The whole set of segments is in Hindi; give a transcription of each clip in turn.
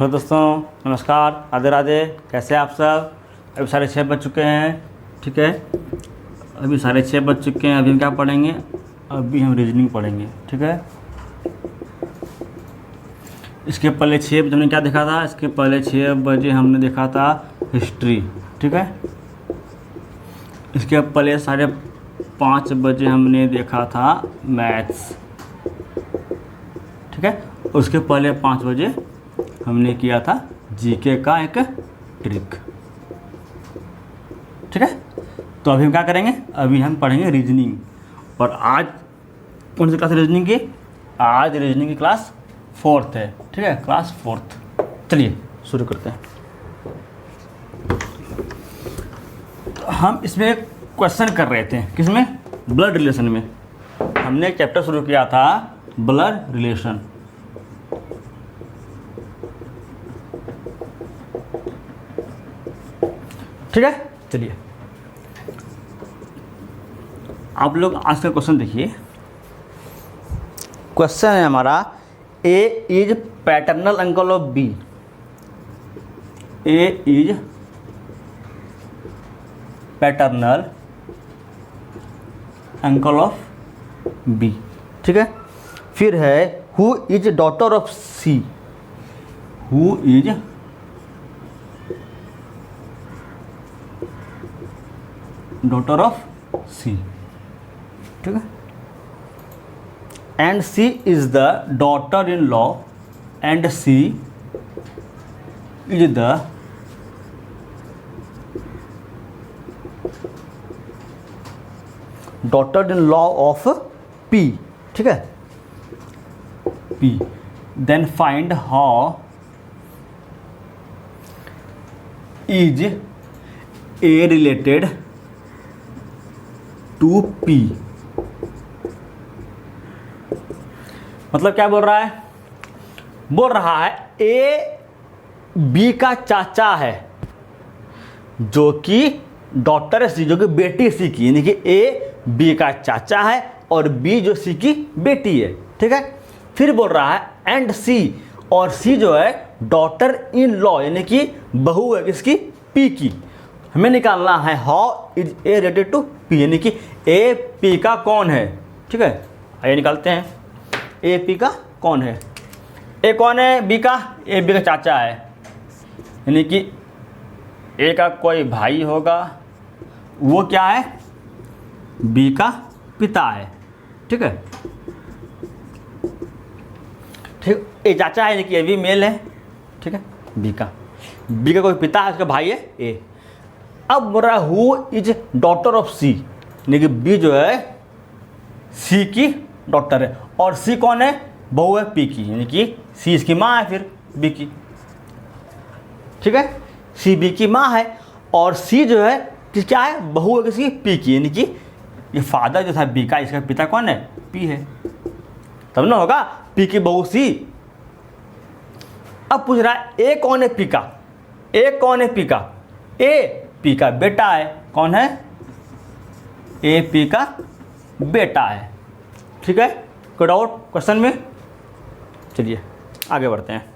हेलो दोस्तों, नमस्कार, राधे राधे। कैसे हैं आप सब? अभी 6:30 बज चुके हैं, ठीक है। अभी 6:30 बज चुके हैं। अभी हम क्या पढ़ेंगे? अभी हम रीजनिंग पढ़ेंगे, ठीक है। इसके पहले 6 बजे हमने क्या देखा था? इसके पहले 6 बजे हमने देखा था हिस्ट्री, ठीक है। इसके पहले 5:30 बजे हमने देखा था मैथ्स, ठीक है। उसके पहले 5 बजे हमने किया था जीके का एक ट्रिक, ठीक है। तो अभी हम क्या करेंगे? अभी हम पढ़ेंगे रीजनिंग। और आज कौन सी क्लास रीजनिंग की? आज रीजनिंग की क्लास 4th है, ठीक है, क्लास 4th। चलिए शुरू करते हैं। तो हम इसमें एक क्वेश्चन कर रहे थे, किसमें? ब्लड रिलेशन में। हमने एक चैप्टर शुरू किया था ब्लड रिलेशन, ठीक है। चलिए आप लोग आज का क्वेश्चन देखिए। क्वेश्चन है हमारा, A is paternal uncle of B. A is paternal uncle of B, ठीक है। फिर है who is daughter of C. Who is daughter of C, ठीक है। And C is the daughter in law, and C is the daughter in law of P, ठीक है, P. Then find how is A related to P. मतलब क्या बोल रहा है? बोल रहा है ए बी का चाचा है, जो कि डॉटर सी, जो कि बेटी सी की, यानी कि ए बी का चाचा है और बी जो सी की बेटी है, ठीक है। फिर बोल रहा है एंड सी, और सी जो है डॉटर इन लॉ, यानी कि बहू है किसकी? पी की। हमें निकालना है how is A related to P, यानी कि ए पी का कौन है, ठीक है। आइए निकालते हैं। ए पी का कौन है? ए कौन है? बी का? ए बी का चाचा है, यानी कि ए का कोई भाई होगा, वो क्या है? बी का पिता है, ठीक है। ठीक, ए चाचा है, यानी कि ए भी मेल है, ठीक है। बी का कोई पिता है, उसका भाई है ए। अब बोल रहा है हु इज डॉटर ऑफ सी, यानी कि बी जो है सी की डॉटर है, और सी कौन है? बहू है पी की, यानी कि सी इसकी माँ है फिर बी की, ठीक है। सी बी की माँ है, और सी जो है क्या है? बहू है किसकी? पी की, यानी कि ये फादर जो था बी का, इसका पिता कौन है? पी है, तब ना होगा पी की बहू सी। अब पूछ रहा है ए कौन है? पी का। ए कौन है? पी का। ए पी का बेटा है। कौन है? ए पी का बेटा है, ठीक है। कोई डाउट क्वेश्चन में? चलिए आगे बढ़ते हैं।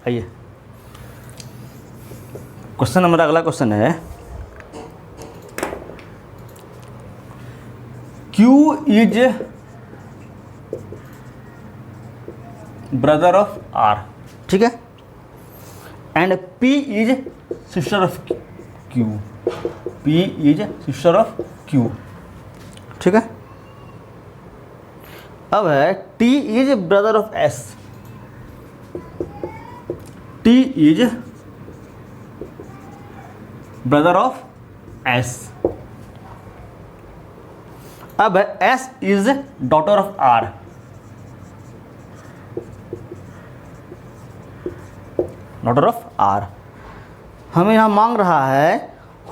आइए, क्वेश्चन हमारा अगला क्वेश्चन है, Q is brother of R, ठीक है। And P is sister of Q। P is sister of Q, ठीक है। अब है T is brother of S। T is brother of S। अब है S is daughter of R। Daughter of R। हमें यहां मांग रहा है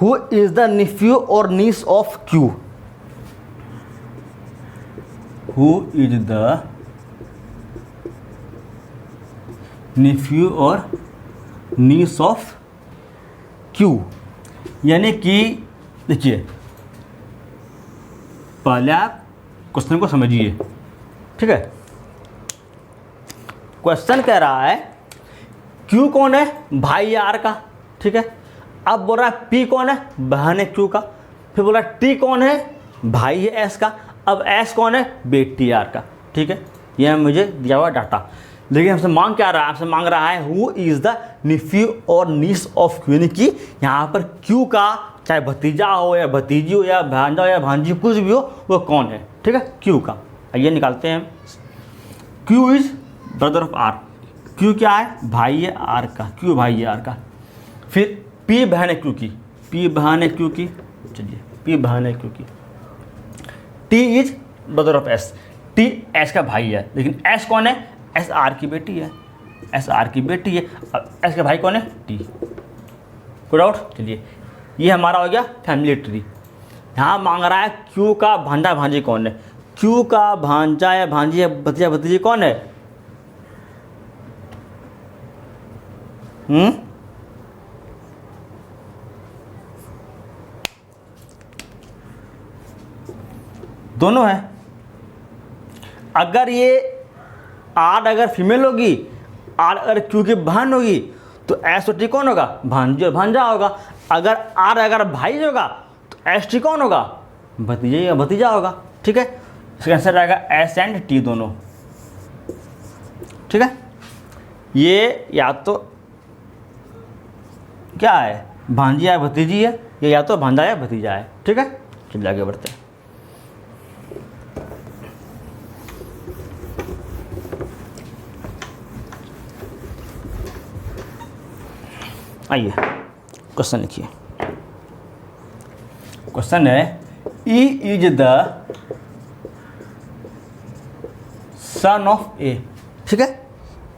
हु इज द निफ्यू और niece of Q। Who is the nephew और नीस ऑफ Q, यानी कि देखिए पहले आप क्वेश्चन को समझिए, ठीक है। क्वेश्चन कह रहा है Q कौन है, भाई है R का, ठीक है। अब बोल रहा है P कौन है, बहन है Q का। फिर बोल रहा है T कौन है, भाई है S का। अब S कौन है, बेटी है R का, ठीक है। यह मुझे दिया हुआ डाटा। लेकिन हमसे मांग क्या रहा है, हमसे मांग रहा है हु इज़ द निफ्यू और नीस ऑफ Q, यानी कि यहाँ पर Q का चाहे भतीजा हो या भतीजी हो या भांजा हो या भांजी, कुछ भी हो, वो कौन है, ठीक है, Q का। आइए निकालते हैं। Q is brother of R। Q क्या है, भाई है R का, Q भाई है R का। फिर P बहन है Q की, P बहन है Q की, चलिए P बहन है Q की। T is brother of S, T S का भाई है, लेकिन S कौन है, S R की बेटी है, S R की बेटी है। अब S का भाई कौन है, T। कोई डाउट? चलिए ये हमारा हो गया फैमिली ट्री। यहाँ मांग रहा है Q का भांजा भांजी कौन है। Q का भांजा या भांजी या भतीजा भतीजी कौन है, दोनों है। अगर ये R अगर फीमेल होगी, R अगर Q की बहन होगी, तो S और T कौन होगा, भांजी और भांजा होगा। अगर R अगर भाई होगा तो S T कौन होगा, भतीजा या भतीजा होगा, ठीक है। इसका आंसर रहेगा S एंड T दोनों, ठीक है। ये या तो क्या है, भांजी या भतीजी है, या तो भांजा या भतीजा है, ठीक है। चलिए आगे बढ़ते हैं। आइए क्वेश्चन लिखिए। क्वेश्चन है E is the son of A, ठीक है।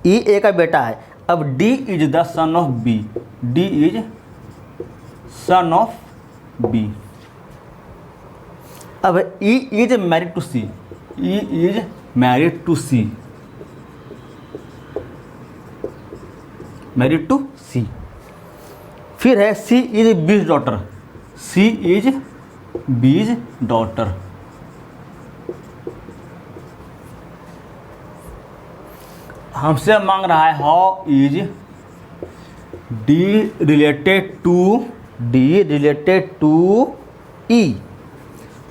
E A का बेटा है। अब D is the son of B, D is son of B। अब E is married to C, E is married to C, married to C। फिर है C is B's daughter, C is B's daughter. हमसे मांग रहा है how is D related to E,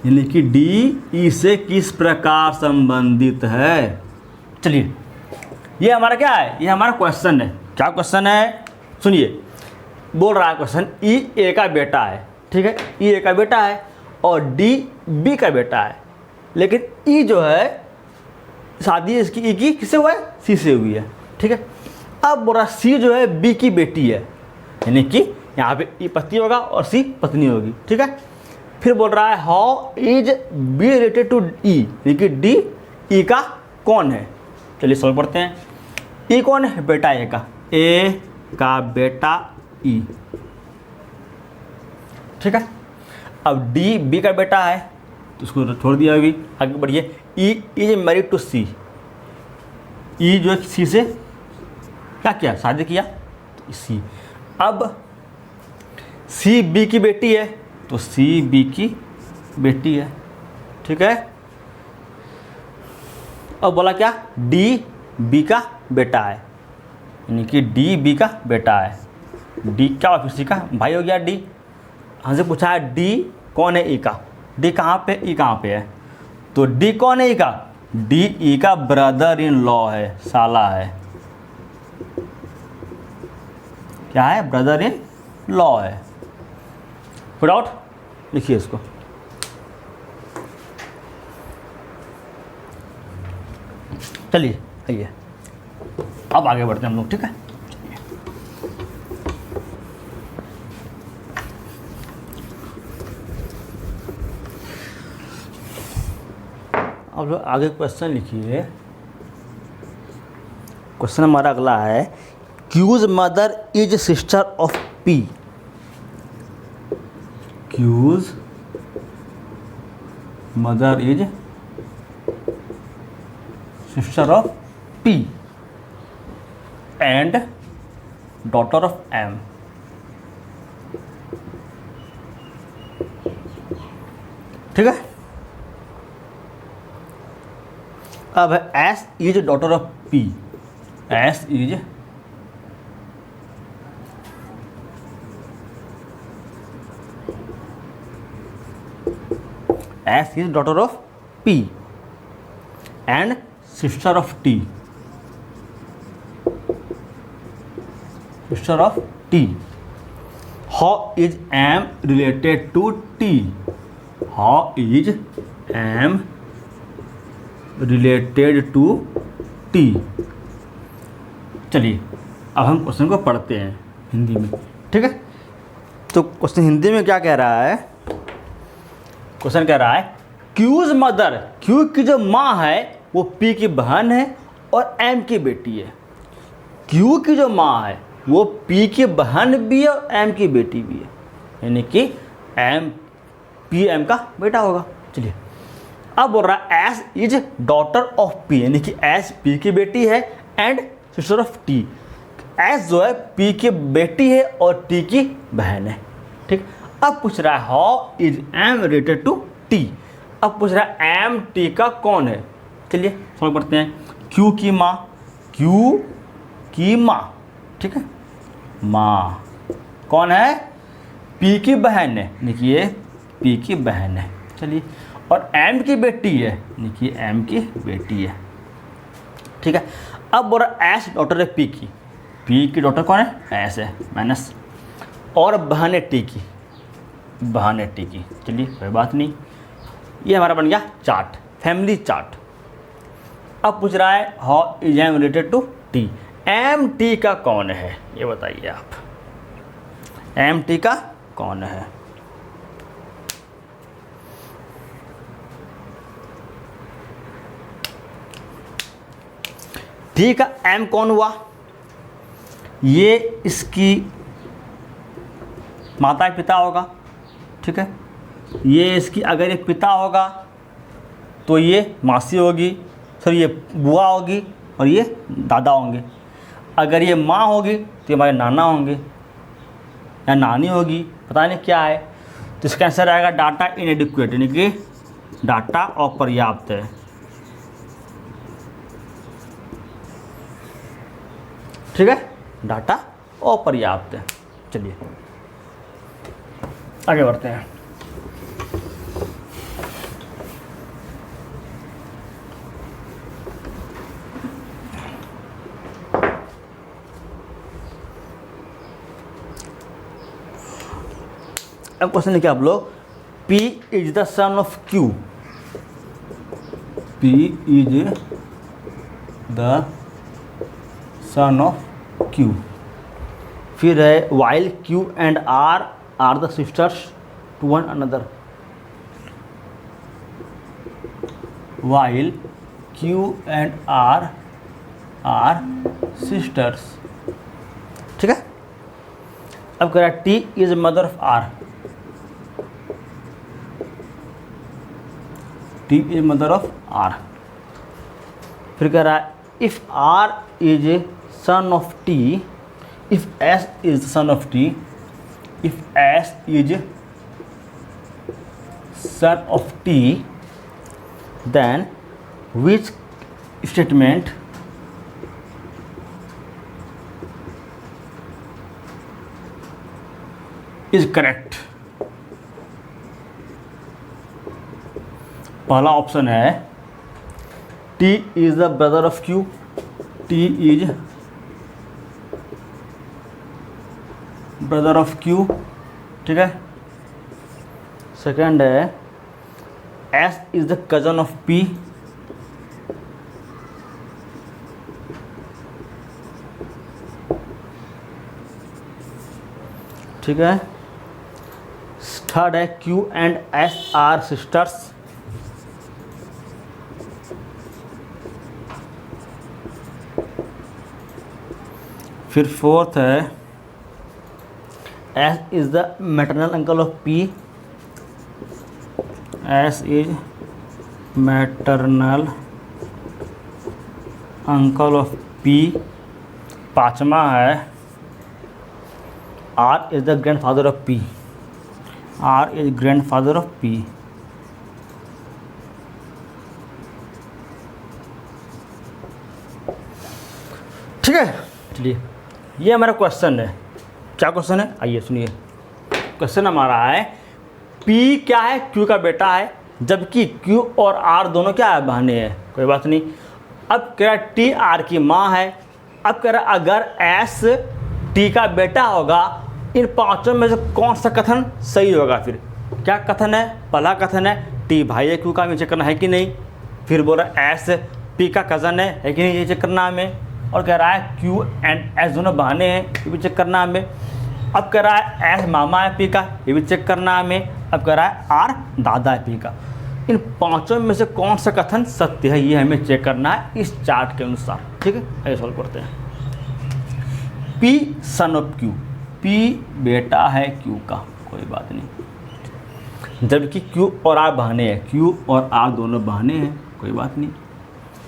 यानी कि D E से किस प्रकार संबंधित है। चलिए ये हमारा क्या है, ये हमारा क्वेश्चन है। क्या क्वेश्चन है, सुनिए। बोल रहा है क्वेश्चन E A का बेटा है, ठीक है, E A का बेटा है और D B का बेटा है। लेकिन E जो है शादी इसकी E की किससे हुआ है, C से हुई है, ठीक है। अब बोल रहा C जो है B की बेटी है, यानी कि यहाँ पे E पति होगा और C पत्नी होगी, ठीक है। फिर बोल रहा है how is B related to E, यानी कि D E का कौन है। चलिए सॉल्व करते हैं। E कौन है, बेटा A का, A का बेटा E, ठीक है। अब D B का बेटा है तो उसको छोड़ दिया अभी, आगे बढ़िए। E is married to C, E जो है C से क्या किया, शादी किया, तो C। अब C B की बेटी है तो C B की बेटी है, ठीक है। अब बोला क्या, D B का बेटा है, यानी कि D B का बेटा है। D क्या और फिर C का भाई हो गया D। हमसे पूछा है D कौन है E का, D कहाँ पे, E कहाँ पे है, तो D कौन है E का, D E का ब्रदर इन लॉ है, साला है, क्या है, ब्रदर इन लॉ है। फिर आउट लिखिए इसको। चलिए आइए अब आगे बढ़ते हैं हम लोग, ठीक है। अब लोग आगे क्वेश्चन लिखिए। क्वेश्चन हमारा अगला है Q's mother is sister of P, Q's mother is sister of P and daughter of M। ठीक है। अब है S is daughter of P, S is daughter of P and sister of T, sister of T. How is M related to T, how is M related to T. चलिए अब हम क्वेश्चन को पढ़ते हैं हिंदी में, ठीक है। तो क्वेश्चन हिंदी में क्या कह रहा है, क्वेश्चन कह रहा है क्यूज मदर, क्यू की जो माँ है वो पी की बहन है और एम की बेटी है। क्यू की जो माँ है वो पी की बहन भी है और एम की बेटी भी है, यानी कि एम पी एम का बेटा होगा। चलिए अब बोल रहा है S is daughter of P, यानी कि एस पी की बेटी है and sister of T. S जो है पी की बेटी है और टी की बहन है, ठीक। अब पूछ रहा है how is M related to T. अब पूछ रहा है एम टी का कौन है। चलिए सॉल्व करते हैं। क्यू की माँ, क्यू की माँ, ठीक है, माँ कौन है, पी की बहन है, देखिए पी की बहन है। चलिए और एम की बेटी है, देखिए एम की बेटी है, ठीक है। अब बोल रहा एस डॉटर है पी की डॉटर कौन है, एस है माइनस, और बहन है टी की, बहन है टी की। चलिए कोई बात नहीं, ये हमारा बन गया चार्ट, फैमिली चार्ट। अब पूछ रहा है how is M related to T, M T का कौन है ये बताइए आप, एम टी का कौन है। टी का एम कौन हुआ, ये इसकी माता पिता होगा, ठीक है। ये इसकी अगर ये पिता होगा तो ये मासी होगी, सॉरी ये बुआ होगी और ये दादा होंगे। अगर ये माँ होगी तो ये हमारे नाना होंगे या नानी होगी, पता नहीं क्या है। तो इसका आंसर आएगा डाटा इनएडिक्वेट, यानी कि डाटा अपर्याप्त है, ठीक है, डाटा अपर्याप्त है। चलिए आगे बढ़ते हैं। अब क्वेश्चन लिखिए आप लोग, P is the son of Q, P is the son of Q। फिर है while Q and R are the sisters to one another, while Q and R are sisters, ठीक है। अब कह रहा है T is mother of R, T is mother of R। फिर कह रहा है if R is a son of T, if S is the son of T, if S is son of T, then which statement is correct। पहला ऑप्शन है T is the brother of Q, T is brother of Q, ठीक है। सेकंड है S is the cousin of P, ठीक है। थर्ड है Q and S are sisters, फिर फोर्थ है S is the maternal uncle of P, S is maternal uncle of P। पाँचवा है R is the grandfather of P, R is grandfather of P, ठीक है। चलिए ये हमारा क्वेश्चन है। क्या क्वेश्चन है, आइए सुनिए। क्वेश्चन हमारा है P क्या है, Q का बेटा है, जबकि Q और R दोनों क्या है, बहने हैं। कोई बात नहीं। अब कह रहा T R की माँ है। अब कह रहा अगर S T का बेटा होगा, इन पांचों में से कौन सा कथन सही होगा। फिर क्या कथन है, पहला कथन है T भाई है Q का, हमें चेक करना है कि नहीं। फिर बोल रहा है S P का कज़न है कि नहीं, ये चेक करना हमें। और कह रहा है Q एंड S दोनों बहने हैं, ये भी चेक करना हमें। अब कह रहा है S मामा है P का, ये भी चेक करना हमें। अब कह रहा है R दादा है P का। इन पांचों में से कौन सा कथन सत्य है, ये हमें चेक करना है इस चार्ट के अनुसार। ठीक है, आइए सॉल्व करते हैं। P son of Q, P बेटा है Q का, कोई बात नहीं। जबकि Q और R बहने हैं, Q और R दोनों बहने हैं, कोई बात नहीं।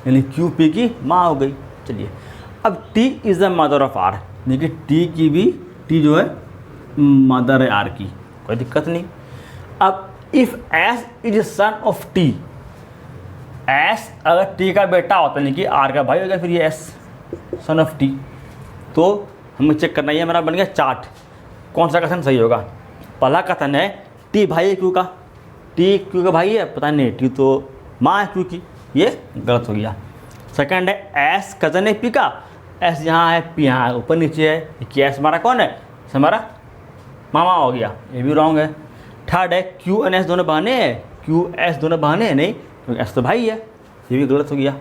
यानी Q P की माँ हो गई। चलिए अब T is the mother of R, देखिए T की भी, T जो है मदर है R की, कोई दिक्कत नहीं। अब if S is son of T, S अगर T का बेटा होता है कि R का भाई हो गया, फिर ये S सन ऑफ T। तो हमें चेक करना है, हमारा बन गया चार्ट, कौन सा कथन सही होगा। पहला कथन है T भाई है Q का, T Q का भाई है, पता नहीं, T तो माँ है Q की, ये गलत हो गया। सेकंड है S कज़न है P का, S यहाँ है P यहाँ है, ऊपर नीचे है, कि S हमारा कौन है, हमारा मामा हो गया, ये भी रॉन्ग है। थर्ड है Q और S दोनों बहने हैं, Q S दोनों बहने हैं, नहीं क्योंकि S तो भाई है, ये भी गलत हो गया।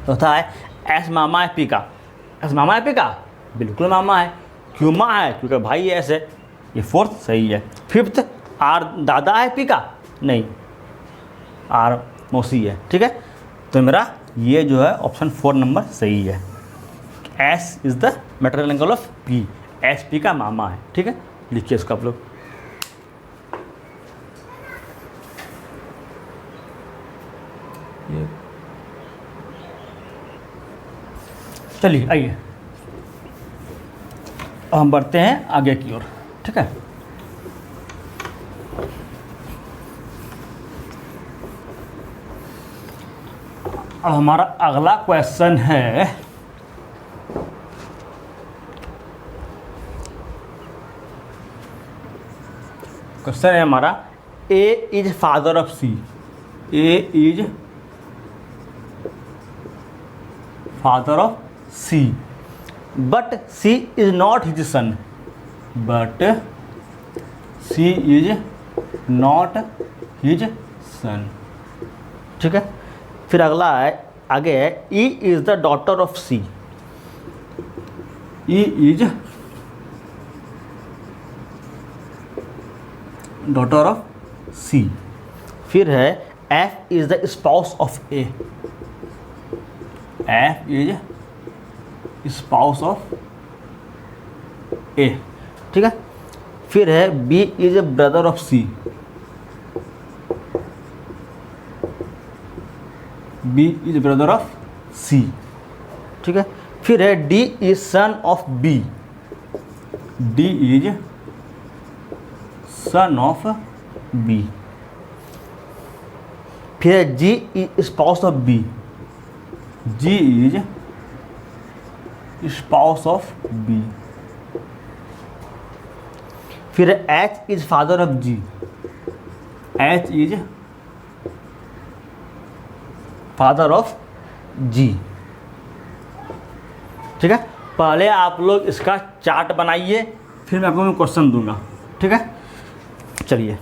चौथा है S मामा है P का, S मामा है P का, बिल्कुल मामा है। Q माँ है क्योंकि भाई है S है, ये फोर्थ सही है। फिफ्थ R दादा है P का, नहीं R मौसी है। ठीक है, तो मेरा ये जो है ऑप्शन 4 नंबर सही है। S is the maternal uncle of P, S P का मामा है। ठीक है, लिखिए इसको आप लोग। चलिए आइए अब हम बढ़ते हैं आगे की ओर। ठीक है, अब हमारा अगला क्वेश्चन है, क्वेश्चन है हमारा A is father of C, A is father of C, but C is not his son, but C is not his son. ठीक है, फिर अगला है, आगे है E is the daughter of C, E is daughter of C। फिर है F is the spouse of A, F is spouse of A। ठीक है, फिर है B is a brother of C, B is brother of C। ठीक है, फिर है D is son of B, D is son of B। फिर है G is spouse of B, G is spouse of B। फिर है H is father of G, H is father of G। ठीक है, पहले आप लोग इसका चार्ट बनाइए, फिर मैं आपको क्वेश्चन दूंगा। ठीक है, चलिए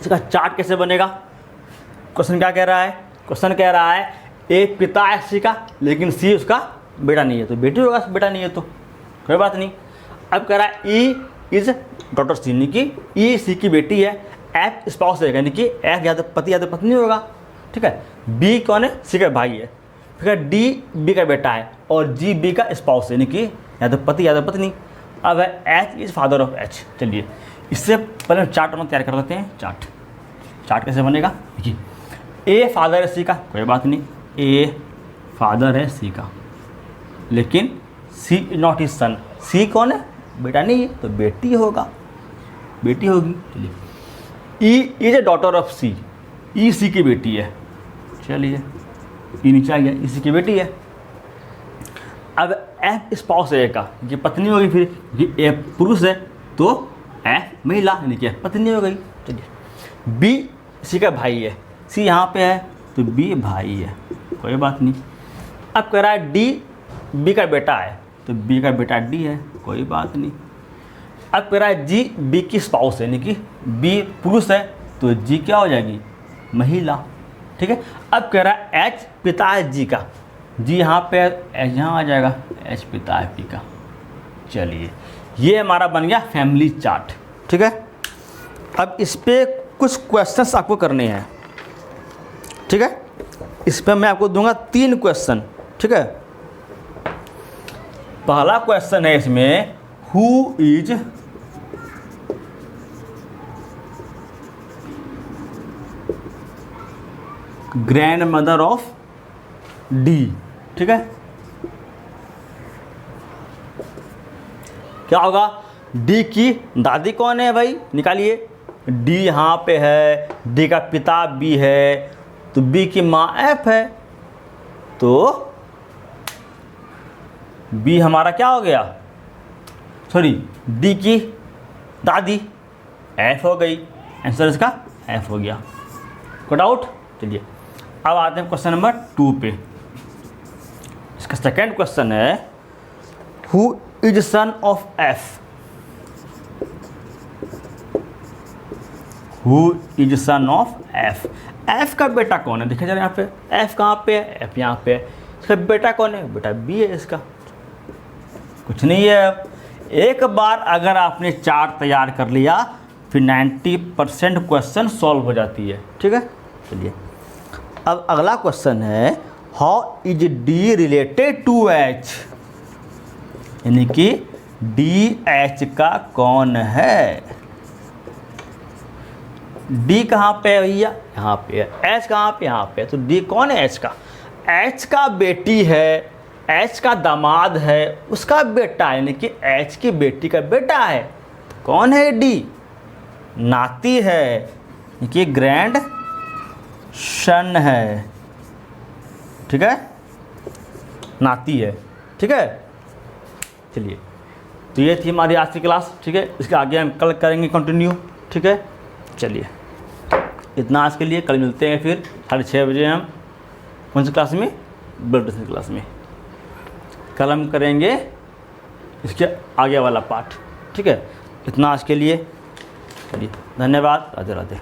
इसका चार्ट कैसे बनेगा। क्वेश्चन क्या कह रहा है, क्वेश्चन कह रहा है एक पिता है C का, लेकिन C उसका बेटा नहीं है, तो बेटी होगा, बेटा नहीं है तो कोई बात नहीं। अब कह रहा है E इज डॉटर C, यानी कि E C की बेटी है, F स्पाउस है, यानी कि F या तो पति या तो पत्नी होगा। ठीक है, B कौन है, C का भाई है। फिर D B का बेटा है, और G B का स्पाउस है, यानी कि या तो पति या तो पत्नी। अब है H is father of H। चलिए इससे पहले चार्ट हम तैयार कर लेते हैं। चार्ट कैसे बनेगा, देखिए A फादर है C का, कोई बात नहीं, A फादर है C का, लेकिन C is not his son, C कौन है, बेटा नहीं है, तो बेटी होगा, बेटी होगी। चलिए E is a daughter of C, E C की बेटी है। चलिए E नीचे आ गया, E C की बेटी है। अब एफ स्पाउस है ए का, ये पत्नी हो गई, फिर ये ए पुरुष है तो एफ महिला, यानी कि पत्नी हो गई। चलिए बी सी का भाई है, सी यहाँ पे है तो बी भाई है, कोई बात नहीं। अब कह रहा है डी बी का बेटा है तो बी का बेटा डी है, कोई बात नहीं। अब कह रहा है जी बी की स्पाउस है, यानी कि बी पुरुष है तो जी क्या हो जाएगी, महिला, ठीक है। अब कह रहा है एच पिता है जी का, जी यहाँ पे एच यहाँ आ जाएगा, एच पिता है पी का। चलिए ये हमारा बन गया फैमिली चार्ट, ठीक है। अब इस पे कुछ क्वेश्चंस आपको करने हैं, ठीक है। इस पे मैं आपको दूंगा 3 क्वेश्चन, ठीक है। पहला क्वेश्चन है इसमें, who is grand mother of D, ठीक है। क्या होगा, डी की दादी कौन है भाई, निकालिए। डी यहाँ पे है, डी का पिता बी है तो बी की माँ एफ है, तो बी हमारा क्या हो गया, सॉरी डी की दादी एफ हो गई, आंसर इसका एफ हो गया। को डाउट? चलिए अब आते हैं क्वेश्चन नंबर 2 पे। इसका सेकंड क्वेश्चन है, who is son of F, who is son of F, F का बेटा कौन है, देखिए जरा यहाँ पे एफ कहाँ पे है, एफ यहाँ पे है, इसका बेटा कौन है, बेटा बी है, इसका कुछ नहीं है। एक बार अगर आपने चार्ट तैयार कर लिया फिर 90% क्वेश्चन सॉल्व हो जाती है, ठीक है। चलिए अब अगला क्वेश्चन है, how is D related to H, यानी कि डी एच का कौन है। डी कहाँ पे है भैया, यहाँ पे है। एच कहाँ पे, यहाँ पे है। तो डी कौन है, एच का, एच का बेटी है, एच का दामाद है, उसका बेटा है, यानी कि एच की बेटी का बेटा है। कौन है डी, नाती है, यानी कि ग्रैंड सन है, ठीक है, नाती है, ठीक है। चलिए तो ये थी हमारी आज की क्लास, ठीक है। इसके आगे हम कल करेंगे कंटिन्यू, ठीक है। चलिए इतना आज के लिए, कल मिलते हैं फिर 6:30 बजे हम कौन सी क्लास में, ब्लड प्रेशर क्लास में। कल हम करेंगे इसके आगे वाला पार्ट, ठीक है। इतना आज के लिए, चलिए धन्यवाद, राधे राधे।